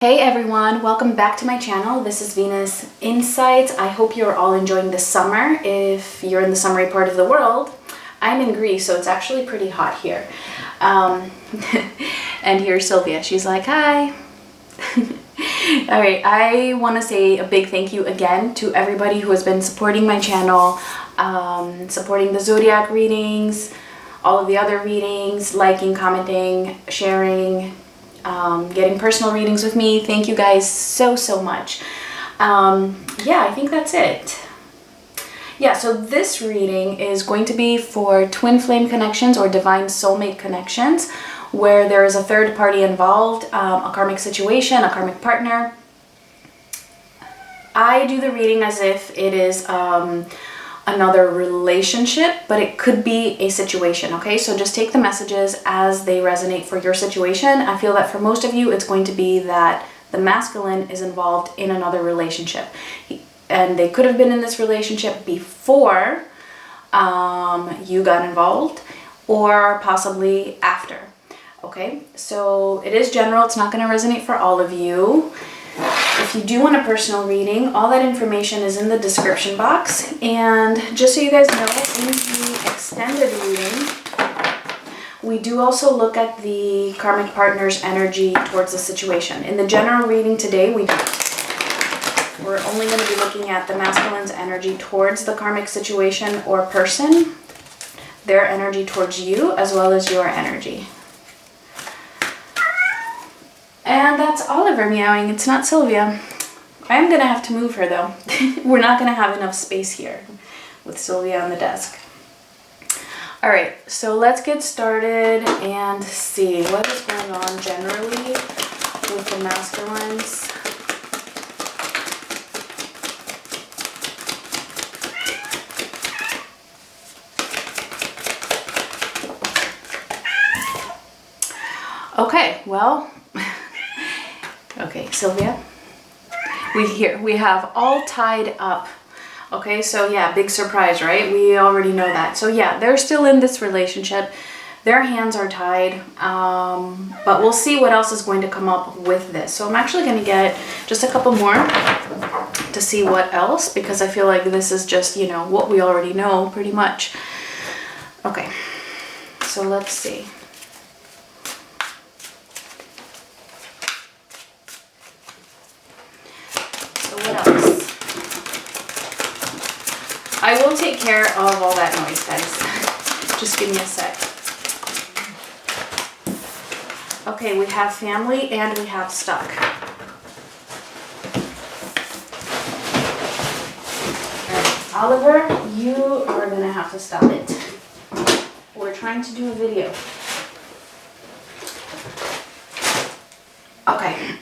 Hey everyone, welcome back to my channel. This is Venus Insights. I hope you're all enjoying the summer. If you're in the summery part of the world, I'm in Greece, so it's actually pretty hot here. And here's Sylvia. She's like, hi. All right, I want to say a big thank you again to everybody who has been supporting my channel, supporting the zodiac readings, all of the other readings, liking, commenting, sharing, getting personal readings with me. Thank you guys so much. Yeah, I think that's it. Yeah, so this reading is going to be for twin flame connections or divine soulmate connections, where there is a third party involved, a karmic situation, a karmic partner. I do the reading as if it is another relationship, but it could be a situation, okay? So just take the messages as they resonate for your situation. I feel that for most of you, it's going to be that the masculine is involved in another relationship. And they could have been in this relationship before you got involved, or possibly after, okay? So it is general. It's not going to resonate for all of you. If you do want a personal reading, all that information is in the description box. And just so you guys know, in the extended reading, we do also look at the karmic partner's energy towards the situation. In the general reading today, we're only going to be looking at the masculine's energy towards the karmic situation or person, their energy towards you, as well as your energy. And that's Oliver meowing. It's not Sylvia. I'm going to have to move her though. We're not going to have enough space here with Sylvia on the desk. All right, so let's get started and see what is going on generally with the masculines. Okay, well, okay, Sylvia, we have all tied up. Okay, so yeah, big surprise, right? We already know that. So yeah, they're still in this relationship. Their hands are tied, but we'll see what else is going to come up with this. So I'm actually going to get just a couple more to see what else, because I feel like this is just, you know, what we already know pretty much. Okay, so let's see. What else? I will take care of all that noise, guys. Just give me a sec. Okay, we have family and we have stuck. All right, Oliver, you are gonna have to stop it. We're trying to do a video. Okay.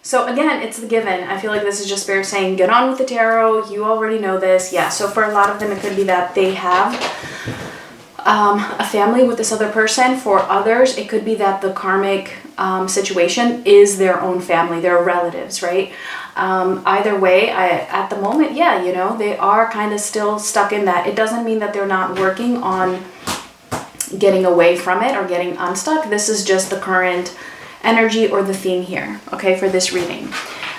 So again, it's the given. I feel like this is just Spirit saying, get on with the tarot. You already know this. Yeah, so for a lot of them, it could be that they have a family with this other person. For others, it could be that the karmic situation is their own family, their relatives, right? Either way, at the moment, yeah, you know, they are kind of still stuck in that. It doesn't mean that they're not working on getting away from it or getting unstuck. This is just the current energy or the theme here, okay, for this reading.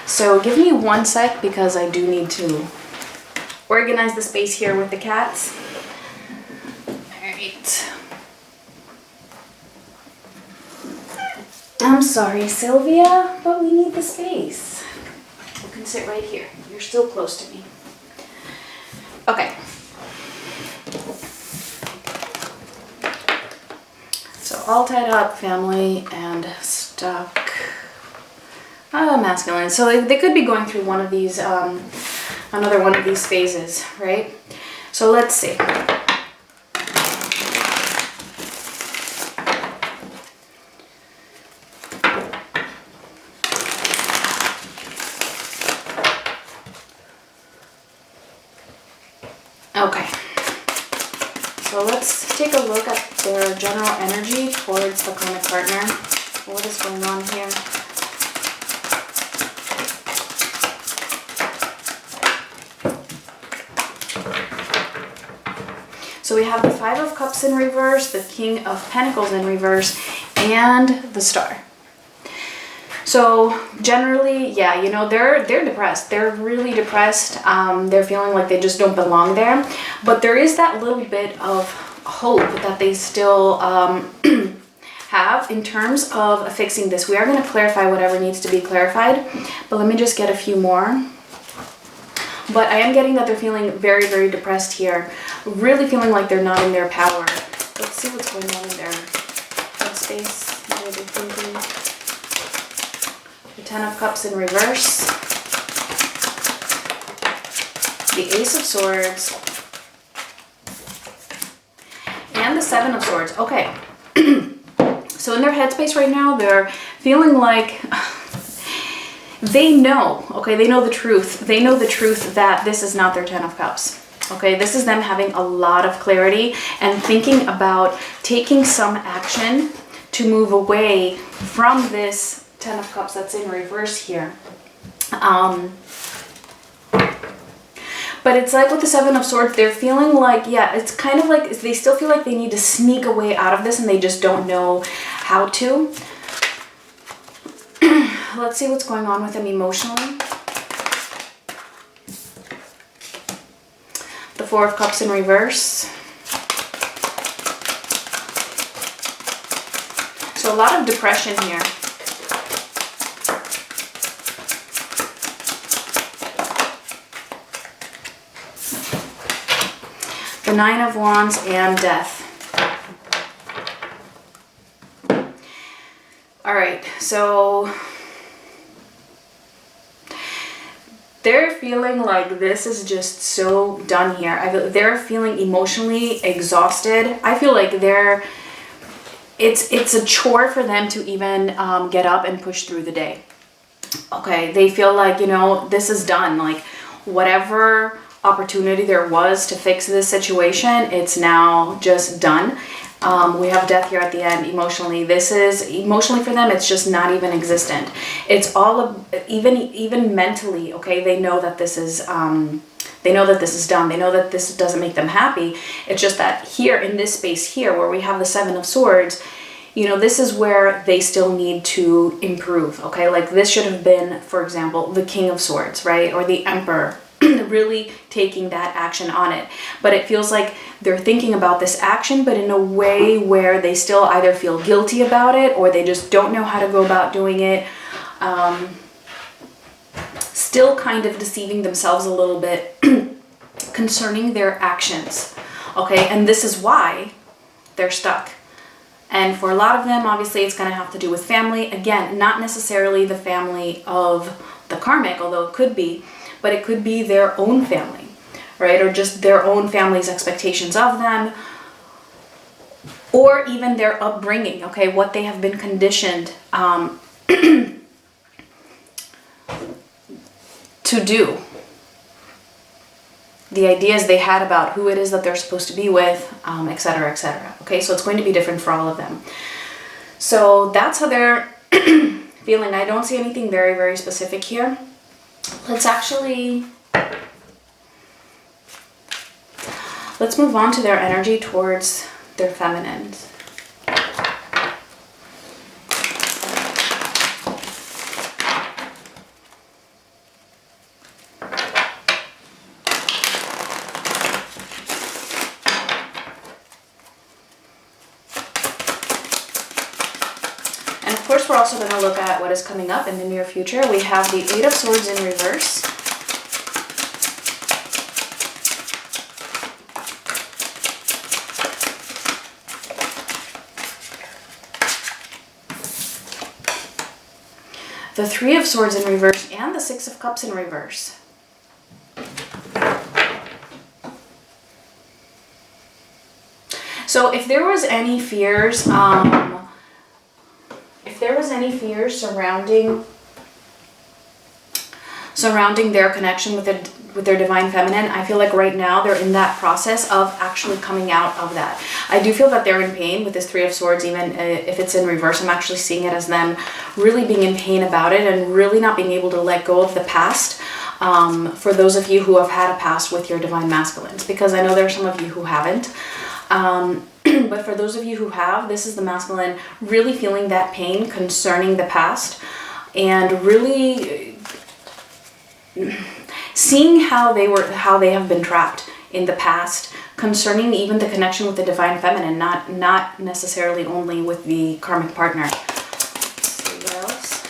So give me one sec, because I do need to organize the space here with the cats. All right. I'm sorry, Sylvia, but we need the space. You can sit right here. You're still close to me. Okay. So all tied up, family and stuck. Masculine. So they could be going through one of these, another one of these phases, right? So let's see. Okay. So let's take a look at their general energy towards the karmic partner. What is going on here? So we have the Five of Cups in reverse, the King of Pentacles in reverse, and the Star. So generally, yeah, you know, they're depressed. They're really depressed. They're feeling like they just don't belong there. But there is that little bit of hope that they still have in terms of fixing this. We are going to clarify whatever needs to be clarified, but let me just get a few more. But I am getting that they're feeling very, very depressed here. Really feeling like they're not in their power. Let's see what's going on in their headspace. What are they thinking? The Ten of Cups in reverse. The Ace of Swords. And the Seven of Swords. Okay. So in their headspace right now, they're feeling like they know, okay, they know the truth. They know the truth that this is not their Ten of Cups. Okay, this is them having a lot of clarity and thinking about taking some action to move away from this Ten of Cups that's in reverse here. But it's like with the Seven of Swords, they're feeling like, yeah, it's kind of like they still feel like they need to sneak a way out of this and they just don't know how to. Let's see what's going on with them emotionally. The Four of Cups in reverse. So a lot of depression here. The Nine of Wands and Death. All right, so they're feeling like this is just so done here. They're feeling emotionally exhausted. I feel like it's a chore for them to even get up and push through the day. Okay, they feel like, you know, this is done. Like whatever opportunity there was to fix this situation, it's now just done. We have Death here at the end. Emotionally, this is emotionally for them, it's just not even existent. It's all even mentally, okay, they know that this is done. They know that this doesn't make them happy. It's just that here in this space here where we have the Seven of Swords, you know, this is where they still need to improve. Okay, like this should have been, for example, the King of Swords, right, or the Emperor. Really taking that action on it. But it feels like they're thinking about this action, but in a way where they still either feel guilty about it or they just don't know how to go about doing it. Still kind of deceiving themselves a little bit concerning their actions. Okay, and this is why they're stuck. And for a lot of them, obviously, it's going to have to do with family. Again, not necessarily the family of the karmic, although it could be, but it could be their own family, right? Or just their own family's expectations of them, or even their upbringing, okay? What they have been conditioned to do. The ideas they had about who it is that they're supposed to be with, etc., etc. Okay, so it's going to be different for all of them. So that's how they're feeling. I don't see anything very, very specific here. Let's move on to their energy towards their feminines. And of course, we're also going to look at what is coming up in the near future. We have the Eight of Swords in reverse. The Three of Swords in reverse and the Six of Cups in reverse. So if there was any fears, surrounding their connection with their divine feminine, I feel like right now they're in that process of actually coming out of that. I do feel that they're in pain with this Three of Swords, even if it's in reverse. I'm actually seeing it as them really being in pain about it and really not being able to let go of the past. For those of you who have had a past with your divine masculines, because I know there are some of you who haven't. But for those of you who have, this is the masculine really feeling that pain concerning the past. and really seeing how they have been trapped in the past concerning even the connection with the divine feminine, not necessarily only with the karmic partner. Let's see what else.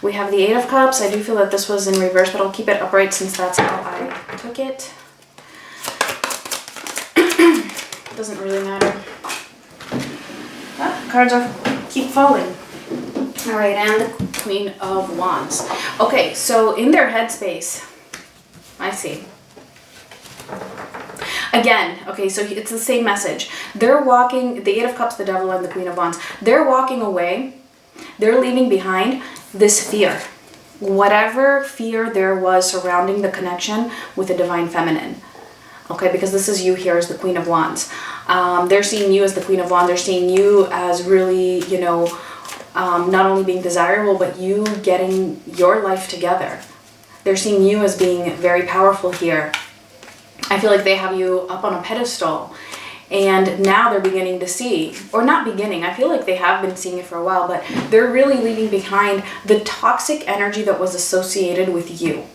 We have the Eight of Cups. I do feel that this was in reverse, but I'll keep it upright since that's how I took it. Doesn't really matter. Cards keep falling. All right, and the Queen of Wands. Okay, so in their headspace, I see. Again, okay, so it's the same message. They're walking, the Eight of Cups, the Devil, and the Queen of Wands. They're walking away. They're leaving behind this fear. Whatever fear there was surrounding the connection with the divine feminine. Okay, because this is you here as the Queen of Wands. They're seeing you as the Queen of Wands. They're seeing you as really, you know, not only being desirable, but you getting your life together. They're seeing you as being very powerful here. I feel like they have you up on a pedestal. And now they're beginning to see, or not beginning, I feel like they have been seeing it for a while, but they're really leaving behind the toxic energy that was associated with you.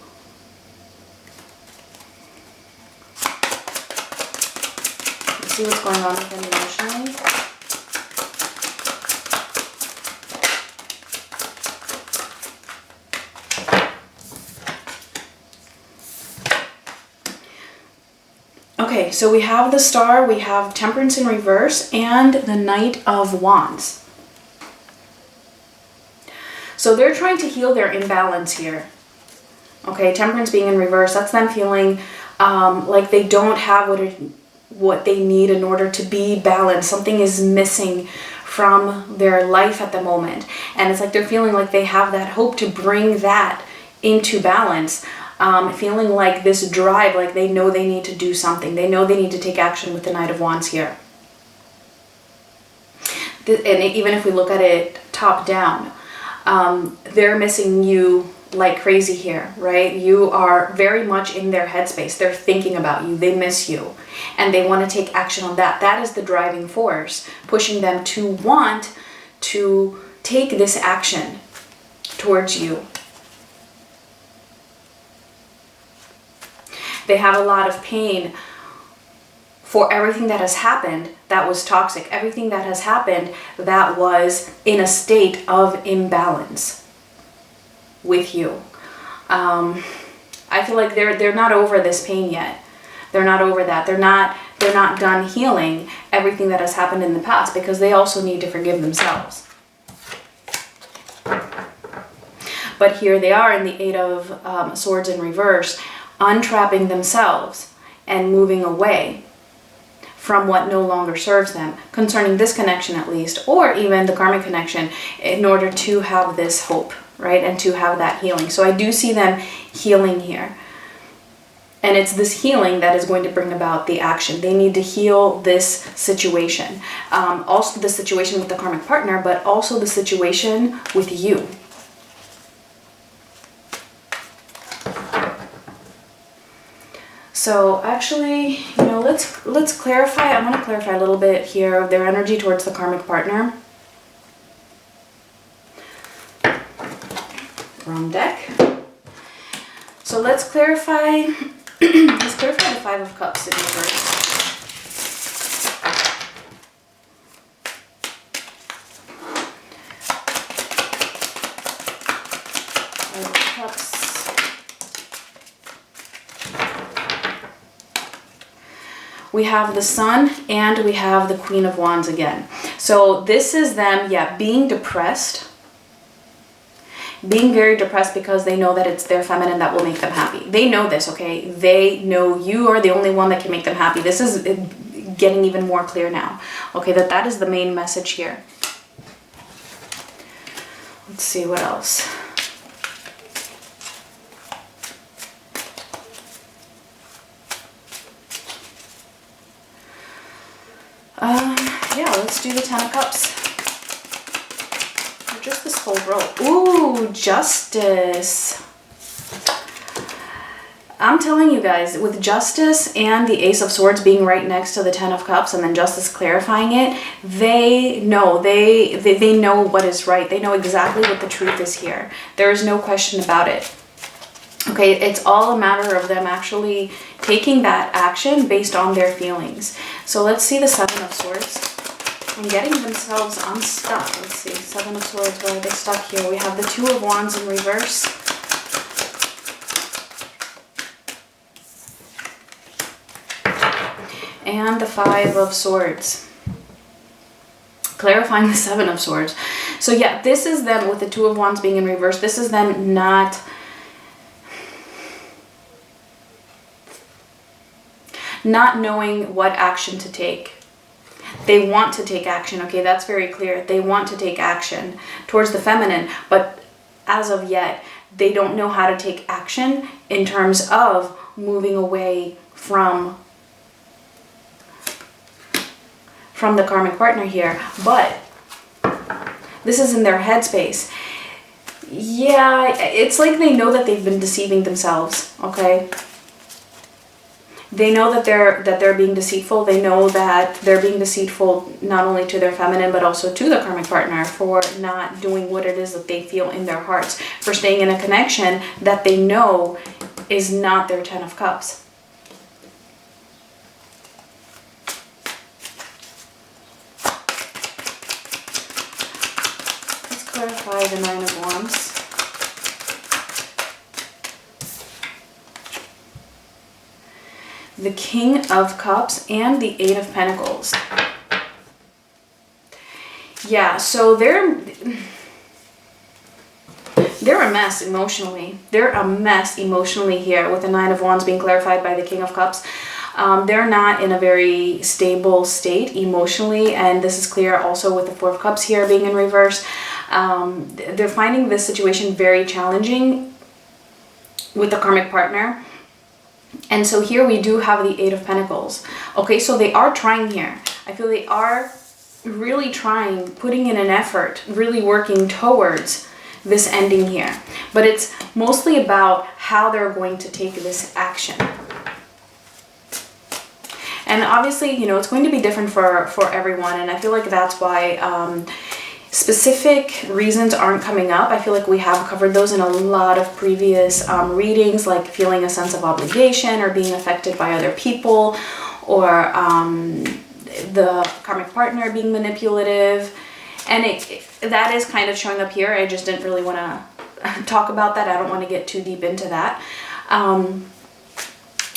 Let's see what's going on with them emotionally. Okay, so we have the Star, we have Temperance in reverse, and the Knight of Wands. So they're trying to heal their imbalance here. Okay, Temperance being in reverse, that's them feeling like they don't have what they need in order to be balanced. Something is missing from their life at the moment. And it's like they're feeling like they have that hope to bring that into balance. Feeling like this drive, like they know they need to do something. They know they need to take action with the Knight of Wands here. And even if we look at it top down, they're missing you like crazy here, right? You are very much in their headspace. They're thinking about you. They miss you. And they want to take action on that. That is the driving force, pushing them to want to take this action towards you. They have a lot of pain for everything that has happened that was toxic, everything that has happened that was in a state of imbalance with you. I feel like they're not over this pain yet. They're not over that. They're not done healing everything that has happened in the past, because they also need to forgive themselves. But here they are in the Eight of Swords in reverse, untrapping themselves and moving away from what no longer serves them, concerning this connection at least, or even the karmic connection, in order to have this hope, right? And to have that healing. So I do see them healing here. And it's this healing that is going to bring about the action. They need to heal this situation. Also the situation with the karmic partner, but also the situation with you. So actually, you know, let's clarify. I want to clarify a little bit here of their energy towards the karmic partner. Wrong deck. So let's clarify. Let's clarify the Five of Cups in reverse. Five of Cups. We have the Sun and we have the Queen of Wands again. So this is them, yeah, being depressed. Being very depressed because they know that it's their feminine that will make them happy. They know this, okay? They know you are the only one that can make them happy. This is getting even more clear now. Okay, that is the main message here. Let's see what else. Yeah, let's do the Ten of Cups. Or just this whole row. Ooh, Justice. I'm telling you guys, with Justice and the Ace of Swords being right next to the Ten of Cups and then Justice clarifying it, they know, they know what is right. They know exactly what the truth is here. There is no question about it. Okay, it's all a matter of them actually taking that action based on their feelings. So let's see the Seven of Swords and getting themselves unstuck. Let's see, Seven of Swords, where are they stuck here? We have the Two of Wands in reverse. And the Five of Swords. Clarifying the Seven of Swords. So yeah, this is them with the Two of Wands being in reverse. This is them not knowing what action to take. They want to take action, okay, that's very clear. They want to take action towards the feminine, but as of yet, they don't know how to take action in terms of moving away from the karmic partner here. But this is in their headspace. Yeah, it's like they know that they've been deceiving themselves, okay? They know that they're being deceitful. They know that they're being deceitful not only to their feminine, but also to the karmic partner for not doing what it is that they feel in their hearts, for staying in a connection that they know is not their Ten of Cups. Let's clarify the Nine of Wands. The King of Cups and the Eight of Pentacles. Yeah, so they're a mess emotionally. They're a mess emotionally here with the Nine of Wands being clarified by the King of Cups. They're not in a very stable state emotionally, and this is clear also with the Four of Cups here being in reverse. They're finding this situation very challenging with the karmic partner. And so here we do have the Eight of Pentacles. Okay, so they are trying here. I feel they are really trying, putting in an effort, really working towards this ending here. But it's mostly about how they're going to take this action. And obviously, you know, it's going to be different for everyone. And I feel like that's why specific reasons aren't coming up. I feel like we have covered those in a lot of previous readings, like feeling a sense of obligation or being affected by other people, or the karmic partner being manipulative. And that is kind of showing up here. I just didn't really want to talk about that. I don't want to get too deep into that.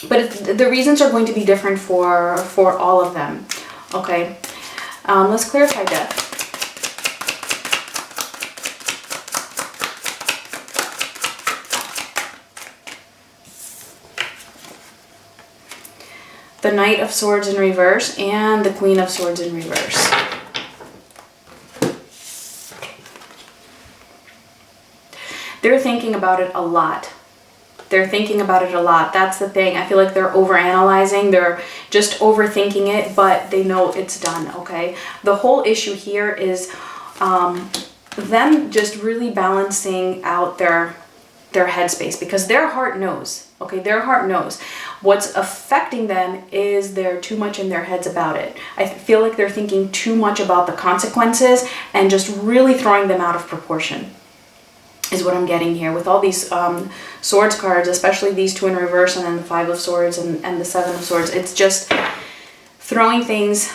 But the reasons are going to be different for all of them. Okay, let's clarify death. The Knight of Swords in reverse and the Queen of Swords in reverse. They're thinking about it a lot. They're thinking about it a lot. That's the thing. I feel like they're overanalyzing. They're just overthinking it, but they know it's done, okay? The whole issue here is them just really balancing out their headspace, because their heart knows, okay? Their heart knows. What's affecting them is they're too much in their heads about it. I feel like they're thinking too much about the consequences and just really throwing them out of proportion, is what I'm getting here with all these swords cards, especially these two in reverse and then the Five of Swords and the Seven of Swords. It's just throwing things,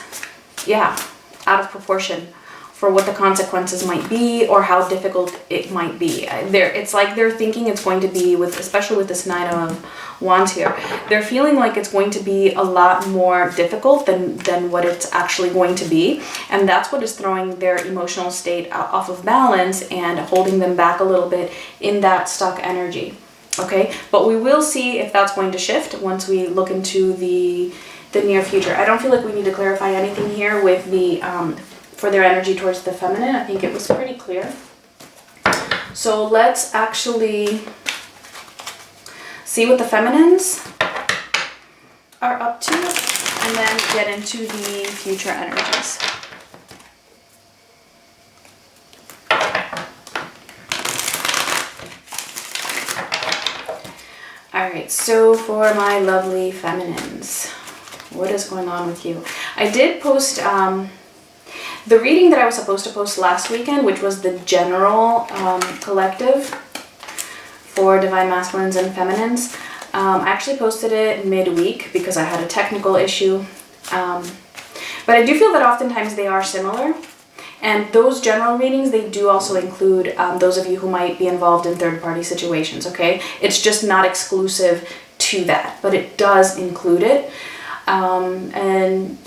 yeah, out of proportion for what the consequences might be or how difficult it might be. It's like they're thinking it's going to be, especially with this Nine of Wands here, they're feeling like it's going to be a lot more difficult than what it's actually going to be. And that's what is throwing their emotional state off of balance and holding them back a little bit in that stuck energy. Okay, but we will see if that's going to shift once we look into the near future. I don't feel like we need to clarify anything here with the for their energy towards the feminine. I think it was pretty clear. So let's actually see what the feminines are up to and then get into the future energies. Alright, so for my lovely feminines, what is going on with you? I did post the reading that I was supposed to post last weekend, which was the general collective for Divine Masculines and Feminines. I actually posted it midweek because I had a technical issue. But I do feel that oftentimes they are similar. And those general readings, they do also include those of you who might be involved in third-party situations, okay? It's just not exclusive to that, but it does include it. And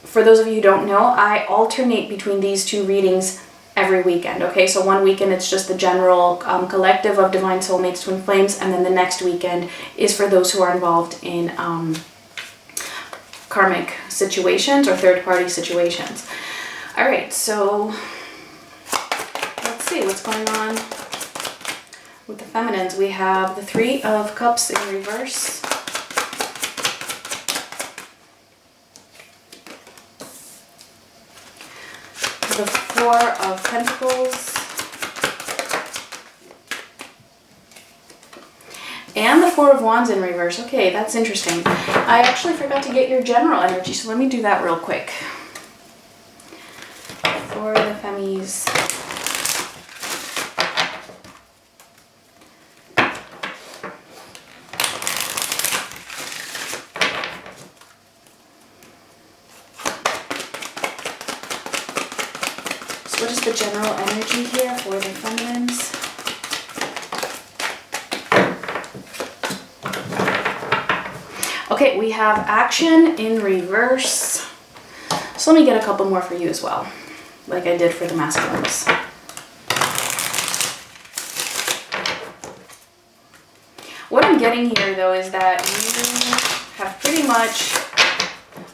for those of you who don't know, I alternate between these two readings every weekend, okay? So one weekend it's just the general collective of Divine Soulmates, Twin Flames, and then the next weekend is for those who are involved in karmic situations or third-party situations. All right, so let's see what's going on with the feminines. We have the Three of Cups in reverse. The Four of Pentacles. And the Four of Wands in reverse. Okay, that's interesting. I actually forgot to get your general energy, so let me do that real quick. For the Femmies. So what is the general energy here for the feminines? Okay, we have action in reverse. So let me get a couple more for you as well, like I did for the masculines. What I'm getting here though is that you have pretty much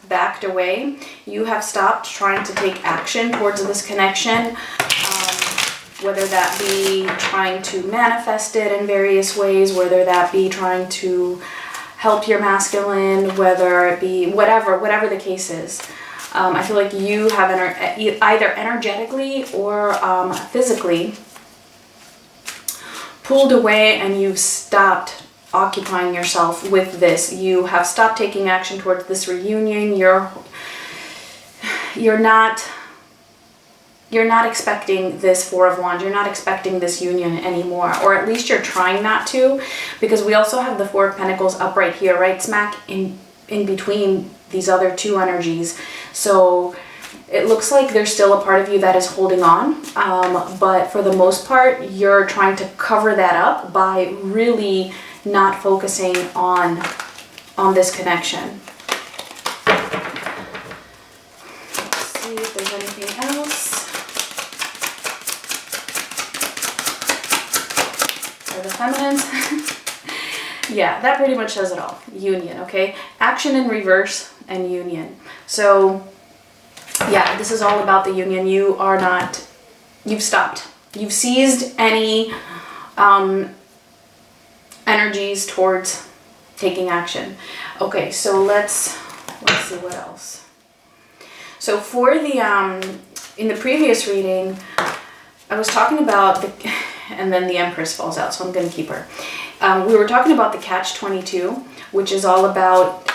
backed away. You have stopped trying to take action towards this connection, whether that be trying to manifest it in various ways, whether that be trying to help your masculine, whether it be whatever the case is. I feel like you have either energetically or physically pulled away and you've stopped occupying yourself with this. You have stopped taking action towards this reunion. You're not expecting this Four of Wands. You're not expecting this union anymore, or at least you're trying not to, because we also have the Four of Pentacles up right here, right smack in between these other two energies. So it looks like there's still a part of you that is holding on, but for the most part, you're trying to cover that up by really not focusing on this connection. Let's see if there's anything else. For the feminines. Yeah, that pretty much says it all. Union, okay? Action in reverse and union. So, yeah, this is all about the union. You've stopped. You've seized any energies towards taking action. Okay, so let's see what else. So for the, in the previous reading, I was talking about and then the Empress falls out, so I'm going to keep her. We were talking about the Catch-22, which is all about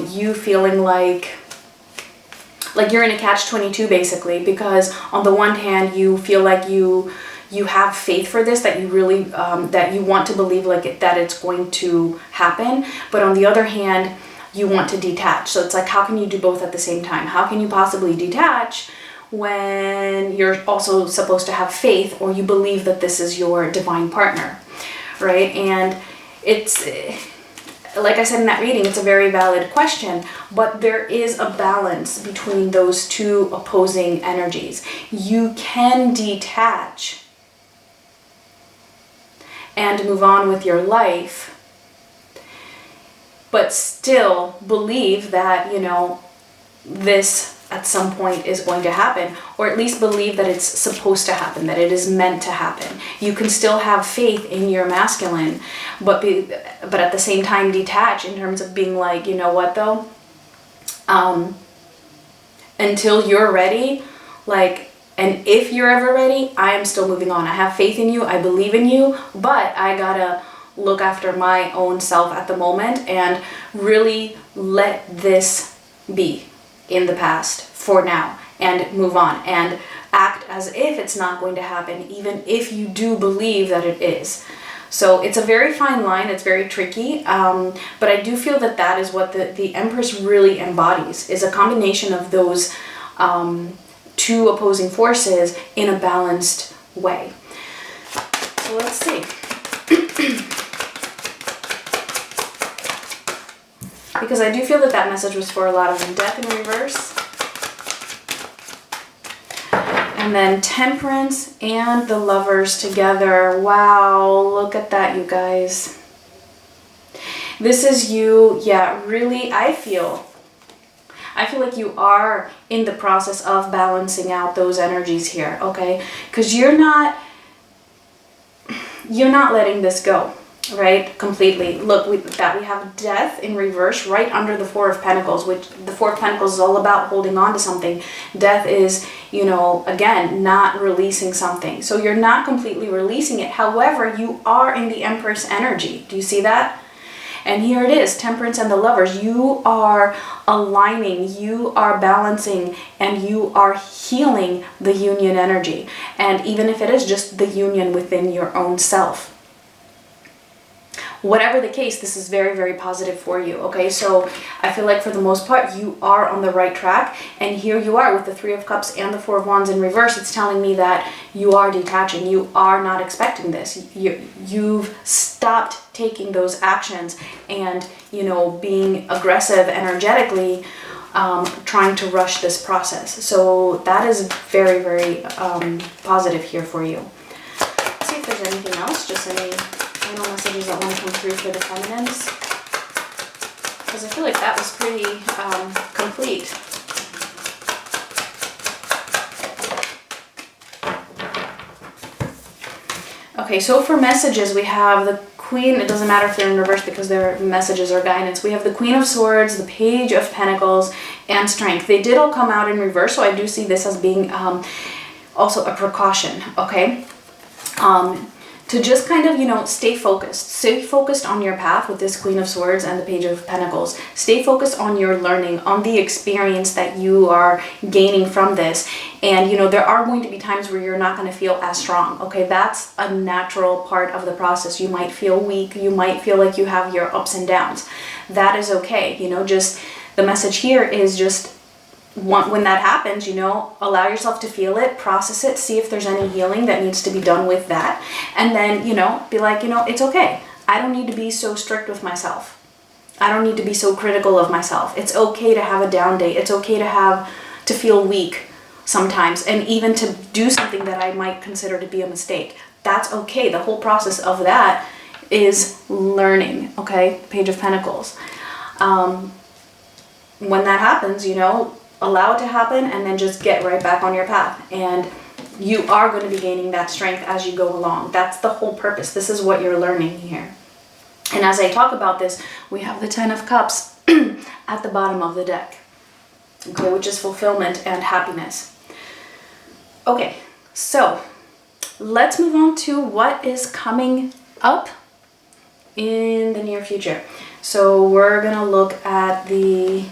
you feeling like you're in a Catch-22 basically, because on the one hand you feel like you have faith for this, that you really that you want to believe that it's going to happen, but on the other hand you want to detach. So it's like, how can you do both at the same time? How can you possibly detach when you're also supposed to have faith, or you believe that this is your divine partner, right? And it's, like I said in that reading, it's a very valid question, but there is a balance between those two opposing energies. You can detach and move on with your life, but still believe that, you know, this at some point is going to happen, or at least believe that it's supposed to happen, that it is meant to happen. You can still have faith in your masculine, but at the same time detach in terms of being like, you know what though, until you're ready, like, and if you're ever ready, I am still moving on. I have faith in you, I believe in you, but I gotta look after my own self at the moment and really let this be in the past for now and move on and act as if it's not going to happen, even if you do believe that it is. So it's a very fine line, it's very tricky, but I do feel that that is what the Empress really embodies, is a combination of those two opposing forces in a balanced way. So let's see. Because I do feel that that message was for a lot of them. Death in reverse. And then Temperance and the Lovers together. Wow, look at that, you guys. This is you, yeah, really, I feel like you are in the process of balancing out those energies here, okay? Because you're not letting this go, right? Completely. Look, we have Death in reverse right under the Four of Pentacles, which the Four of Pentacles is all about holding on to something. Death is, you know, again, not releasing something. So you're not completely releasing it. However, you are in the Empress energy. Do you see that? And here it is, Temperance and the Lovers. You are aligning, you are balancing, and you are healing the union energy. And even if it is just the union within your own self. Whatever the case, this is very, very positive for you, okay? So I feel like for the most part, you are on the right track. And here you are with the Three of Cups and the Four of Wands in reverse. It's telling me that you are detaching. You are not expecting this. You've stopped taking those actions and, you know, being aggressive energetically, trying to rush this process. So that is very, very positive here for you. Let's see if there's anything else, just any final messages that want to come through for the feminines, because I feel like that was pretty complete. Okay, so for messages we have the Queen. It doesn't matter if they're in reverse because they're messages or guidance. We have the Queen of Swords, the Page of Pentacles, and Strength. They did all come out in reverse, so I do see this as being also a precaution, okay? To just kind of, you know, stay focused. Stay focused on your path with this Queen of Swords and the Page of Pentacles. Stay focused on your learning, on the experience that you are gaining from this. And, you know, there are going to be times where you're not going to feel as strong, okay? That's a natural part of the process. You might feel weak. You might feel like you have your ups and downs. That is okay. You know, just the message here is just when that happens, you know, allow yourself to feel it, process it, see if there's any healing that needs to be done with that. And then, you know, be like, you know, it's okay. I don't need to be so strict with myself. I don't need to be so critical of myself. It's okay to have a down day. It's okay to feel weak sometimes, and even to do something that I might consider to be a mistake. That's okay. The whole process of that is learning, okay? Page of Pentacles. When that happens, you know, allow it to happen and then just get right back on your path. And you are going to be gaining that strength as you go along. That's the whole purpose. This is what you're learning here. And as I talk about this, we have the Ten of Cups at the bottom of the deck, okay, which is fulfillment and happiness. Okay, so let's move on to what is coming up in the near future. So we're going to look at the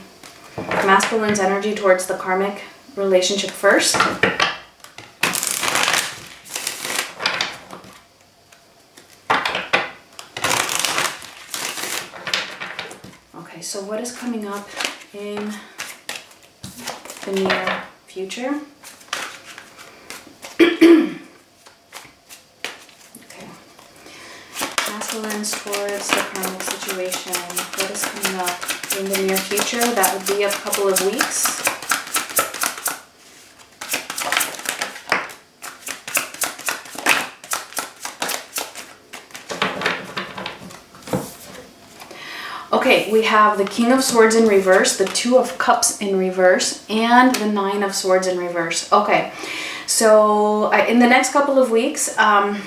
masculine's energy towards the karmic relationship first. Okay, so what is coming up in the near future? Okay. Masculines towards the karmic situation. What is coming up in the near future? That would be a couple of weeks. Okay, we have the King of Swords in reverse, the Two of Cups in reverse, and the Nine of Swords in reverse. Okay, so in the next couple of weeks, I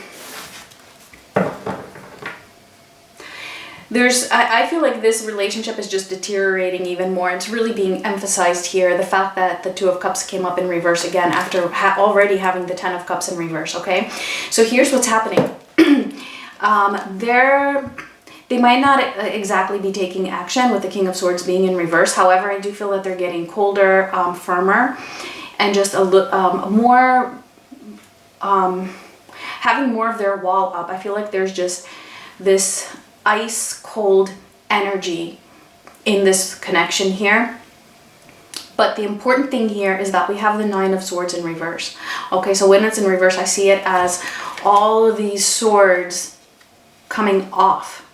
feel like this relationship is just deteriorating even more. It's really being emphasized here, the fact that the Two of Cups came up in reverse again after already having the Ten of Cups in reverse, okay? So here's what's happening. They might not exactly be taking action with the King of Swords being in reverse. However, I do feel that they're getting colder, firmer, and just a more, having more of their wall up. I feel like there's just this ice cold energy in this connection here. But the important thing here is that we have the Nine of Swords in reverse. Okay, so when it's in reverse, I see it as all of these swords coming off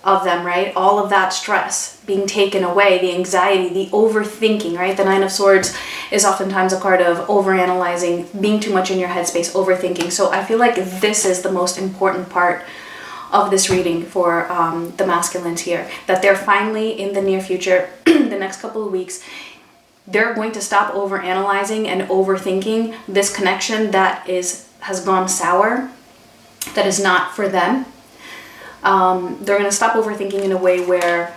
of them, right? All of that stress being taken away, the anxiety, the overthinking, right? The Nine of Swords is oftentimes a card of overanalyzing, being too much in your headspace, overthinking. So I feel like this is the most important part of this reading for the masculines here, that they're finally in the near future, the next couple of weeks, they're going to stop overanalyzing and overthinking this connection that has gone sour, that is not for them. They're going to stop overthinking in a way where,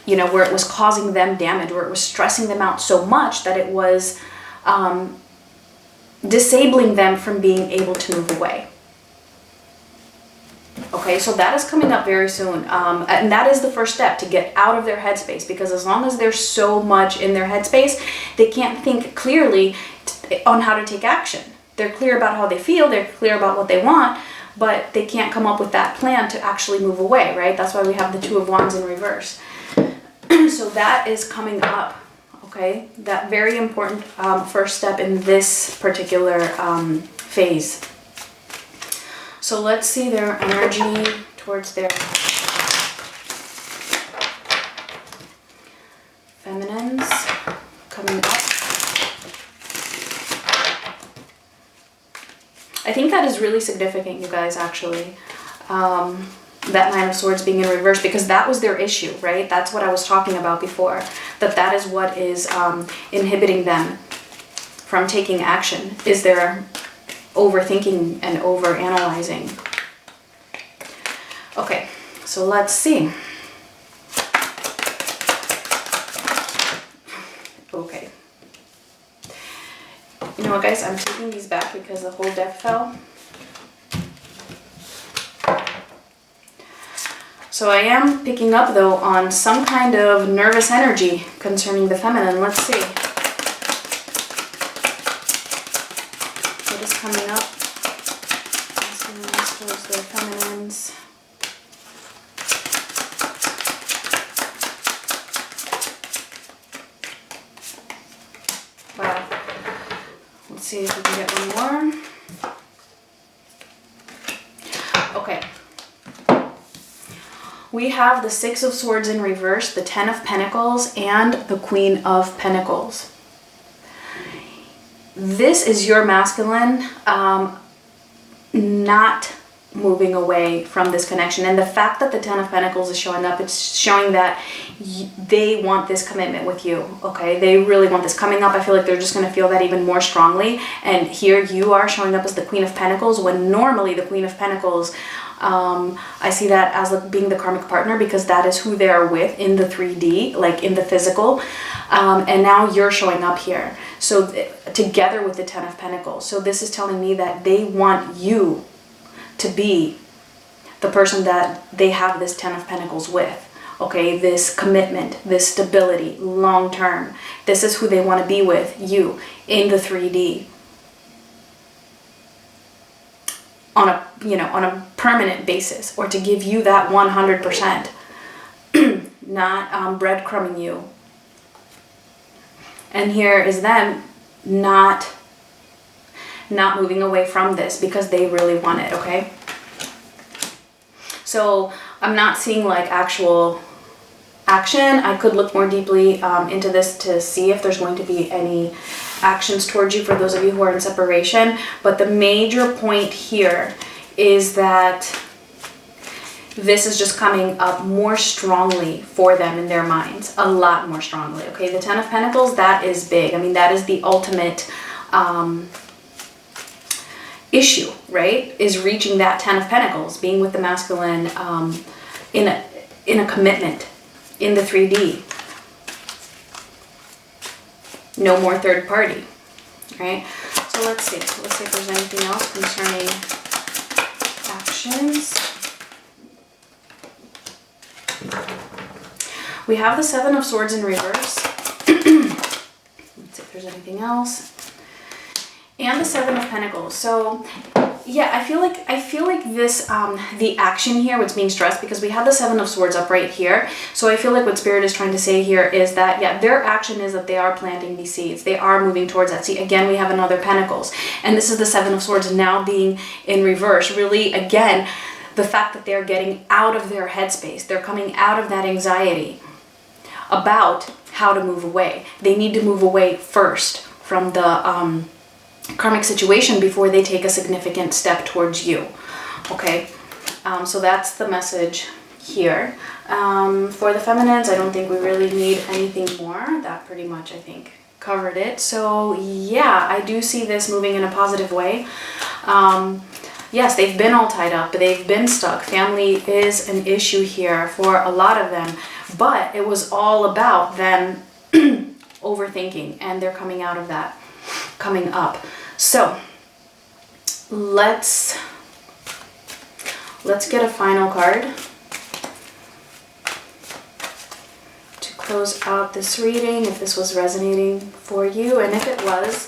you know, where it was causing them damage, where it was stressing them out so much that it was disabling them from being able to move away. Okay, so that is coming up very soon. And that is the first step, to get out of their headspace, because as long as they're so much in their headspace, they can't think clearly on how to take action. They're clear about how they feel, they're clear about what they want, but they can't come up with that plan to actually move away, right? That's why we have the Two of Wands in reverse. So that is coming up, okay? That very important first step in this particular phase. So let's see their energy towards their feminines coming up. I think that is really significant, you guys, actually. That Nine of Swords being in reverse, because that was their issue, right? That's what I was talking about before, that is what is inhibiting them from taking action, is their overthinking and overanalyzing. Okay, so let's see. Okay. You know what, guys? I'm taking these back because the whole deck fell. So I am picking up, though, on some kind of nervous energy concerning the feminine. Let's see. What is coming up? Masculines towards their feminines. Wow. Let's see if we can get one more. Okay. We have the Six of Swords in reverse, the Ten of Pentacles, and the Queen of Pentacles. This is your masculine not moving away from this connection. And the fact that the Ten of Pentacles is showing up, it's showing that they want this commitment with you, okay? They really want this coming up. I feel like they're just going to feel that even more strongly. And here you are showing up as the Queen of Pentacles, when normally the Queen of Pentacles, I see that as being the karmic partner, because that is who they are with in the 3D, like in the physical. And now you're showing up here. So together with the Ten of Pentacles. So this is telling me that they want you to be the person that they have this Ten of Pentacles with. Okay, this commitment, this stability, long term. This is who they want to be with, you, in the 3D. On a, you know, on a permanent basis, or to give you that 100%, not breadcrumbing you. And here is them not moving away from this because they really want it, okay? So I'm not seeing like actual action. I could look more deeply into this to see if there's going to be any actions towards you for those of you who are in separation. But the major point here is that this is just coming up more strongly for them in their minds, a lot more strongly. Okay, the Ten of Pentacles, that is big. I mean, that is the ultimate issue, right? Is reaching that Ten of Pentacles, being with the masculine in a commitment in the 3D. No more third party, right? So let's see. Let's see if there's anything else concerning action. actions. We have the Seven of Swords in reverse. Let's see if there's anything else. And the Seven of Pentacles. So yeah, I feel like this, the action here, what's being stressed, because we have the Seven of Swords up right here. So I feel like what Spirit is trying to say here is that, yeah, their action is that they are planting these seeds. They are moving towards that. See, again, we have another Pentacles. And this is the Seven of Swords now being in reverse. Really, again, the fact that they're getting out of their headspace. They're coming out of that anxiety about how to move away. They need to move away first from the karmic situation before they take a significant step towards you. Okay, so that's the message here. For the feminines, I don't think we really need anything more. That pretty much, I think, covered it. So yeah, I do see this moving in a positive way. Yes, they've been all tied up, they've been stuck. Family is an issue here for a lot of them, but it was all about them overthinking, and they're coming out of that, coming up. So let's get a final card to close out this reading, if this was resonating for you. And if it was,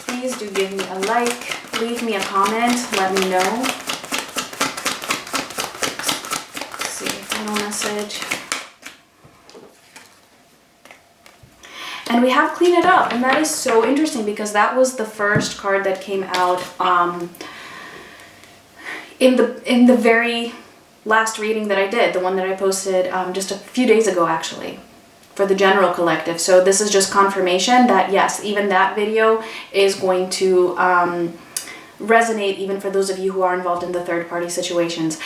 please do give me a like, leave me a comment, let me know. Let's see, final message. And we have Clean It Up, and that is so interesting because that was the first card that came out in the very last reading that I did, the one that I posted just a few days ago actually, for the general collective. So this is just confirmation that yes, even that video is going to resonate even for those of you who are involved in the third party situations.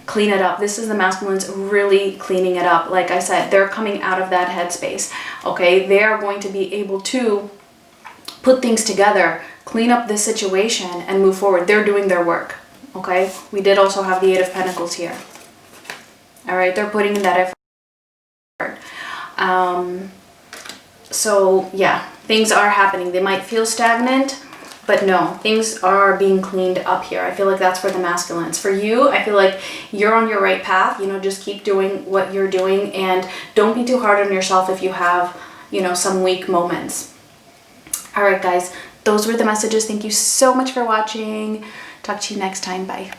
Clean it up. This is the masculines really cleaning it up. Like I said, they're coming out of that headspace. Okay, they are going to be able to put things together, clean up this situation, and move forward. They're doing their work. Okay, we did also have the Eight of Pentacles here. All right, they're putting in that effort. So yeah, things are happening. They might feel stagnant, but no, things are being cleaned up here. I feel like that's for the masculines. For you, I feel like you're on your right path. You know, just keep doing what you're doing, and don't be too hard on yourself if you have, you know, some weak moments. All right, guys, those were the messages. Thank you so much for watching. Talk to you next time. Bye.